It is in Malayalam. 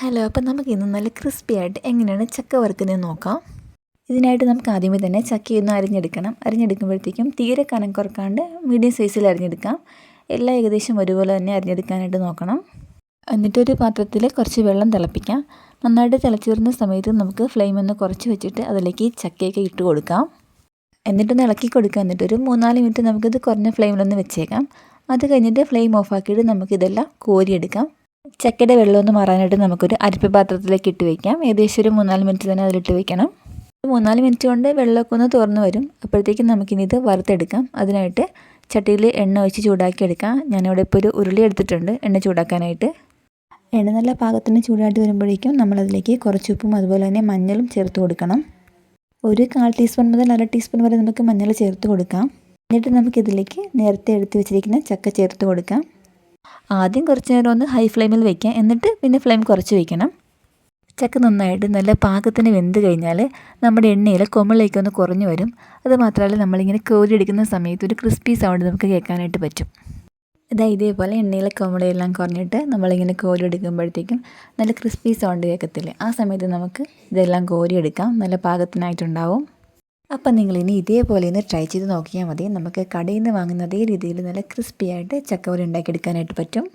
ഹലോ, അപ്പം നമുക്ക് ഇന്ന് നല്ല ക്രിസ്പി ആയിട്ട് എങ്ങനെയാണ് ചക്ക വറുക്കുന്നതെന്ന് നോക്കാം. ഇതിനായിട്ട് നമുക്ക് ആദ്യമേ തന്നെ ചക്കയൊന്ന് അരിഞ്ഞെടുക്കണം. അരിഞ്ഞെടുക്കുമ്പോഴത്തേക്കും തീരെ കനം കുറക്കാണ്ട് മീഡിയം സൈസിൽ അരിഞ്ഞെടുക്കാം. എല്ലാം ഏകദേശം ഒരുപോലെ തന്നെ അരിഞ്ഞെടുക്കാനായിട്ട് നോക്കണം. എന്നിട്ടൊരു പാത്രത്തിൽ കുറച്ച് വെള്ളം തിളപ്പിക്കാം. നന്നായിട്ട് തിളച്ച് വരുന്ന സമയത്ത് നമുക്ക് ഫ്ലെയിം ഒന്ന് കുറച്ച് വെച്ചിട്ട് അതിലേക്ക് ചക്കയൊക്കെ ഇട്ട് കൊടുക്കാം. എന്നിട്ടൊന്ന് ഇളക്കി കൊടുക്കുക. എന്നിട്ടൊരു 3-4 മിനിറ്റ് നമുക്കിത് കുറഞ്ഞ ഫ്ലെയിമിലൊന്ന് വെച്ചേക്കാം. അത് കഴിഞ്ഞിട്ട് ഫ്ലെയിം ഓഫാക്കിയിട്ട് നമുക്കിതെല്ലാം കോരിയെടുക്കാം. ചക്കയുടെ വെള്ളമൊന്ന് മാറാനായിട്ട് നമുക്കൊരു അരിപ്പ പാത്രത്തിലേക്ക് ഇട്ട് വയ്ക്കാം. ഏകദേശം ഒരു 3-4 മിനിറ്റ് തന്നെ അതിലിട്ട് വയ്ക്കണം. 3-4 മിനിറ്റ് കൊണ്ട് വെള്ളമൊക്കെ ഒന്ന് തുറന്ന് വരും. അപ്പോഴത്തേക്കും നമുക്കിനി ഇത് വറുത്തെടുക്കാം. അതിനായിട്ട് ചട്ടിയിൽ എണ്ണ ഒഴിച്ച് ചൂടാക്കി എടുക്കാം. ഞാനിവിടെ ഇപ്പോൾ ഒരു ഉരുളി എടുത്തിട്ടുണ്ട് എണ്ണ ചൂടാക്കാനായിട്ട്. എണ്ണ നല്ല പാകത്തിന് ചൂടായിട്ട് വരുമ്പോഴേക്കും നമ്മളതിലേക്ക് കുറച്ച് ഉപ്പും അതുപോലെ തന്നെ മഞ്ഞളും ചേർത്ത് കൊടുക്കണം. ഒരു 1/4 ടീസ്പൂൺ മുതൽ 1/2 ടീസ്പൂൺ വരെ നമുക്ക് മഞ്ഞൾ ചേർത്ത് കൊടുക്കാം. എന്നിട്ട് നമുക്കിതിലേക്ക് നേരത്തെ എടുത്ത് വെച്ചിരിക്കുന്ന ചക്ക ചേർത്ത് കൊടുക്കാം. ആദ്യം കുറച്ച് നേരം ഒന്ന് ഹൈ ഫ്ലെയിമിൽ വയ്ക്കാം. എന്നിട്ട് പിന്നെ ഫ്ലെയിം കുറച്ച് വയ്ക്കണം. ചക്ക നന്നായിട്ട് നല്ല പാകത്തിന് വെന്ത് കഴിഞ്ഞാൽ നമ്മുടെ എണ്ണയിൽ കുമിളയൊക്കെ കുറഞ്ഞു വരും. അതുമാത്രമല്ല നമ്മളിങ്ങനെ കോരിയെടുക്കുന്ന സമയത്ത് ഒരു ക്രിസ്പി സൗണ്ട് നമുക്ക് കേൾക്കാനായിട്ട് പറ്റും. ഇതേപോലെ എണ്ണയിലെ കുമിളയെല്ലാം കുറഞ്ഞിട്ട് നമ്മളിങ്ങനെ കോരിയെടുക്കുമ്പോഴത്തേക്കും നല്ല ക്രിസ്പി സൗണ്ട് കേൾക്കത്തില്ലേ. ആ സമയത്ത് നമുക്ക് ഇതെല്ലാം കോരിയെടുക്കാം. നല്ല പാകത്തിനായിട്ടുണ്ടാവും. അപ്പം നിങ്ങളിനി ഇതേപോലെ ഒന്ന് ട്രൈ ചെയ്ത് നോക്കിയാൽ മതി. നമുക്ക് കടയിൽ നിന്ന് വാങ്ങുന്ന അതേ രീതിയിൽ നല്ല ക്രിസ്പി ആയിട്ട് ചക്കവര ഉണ്ടാക്കിയെടുക്കാനായിട്ട് പറ്റും.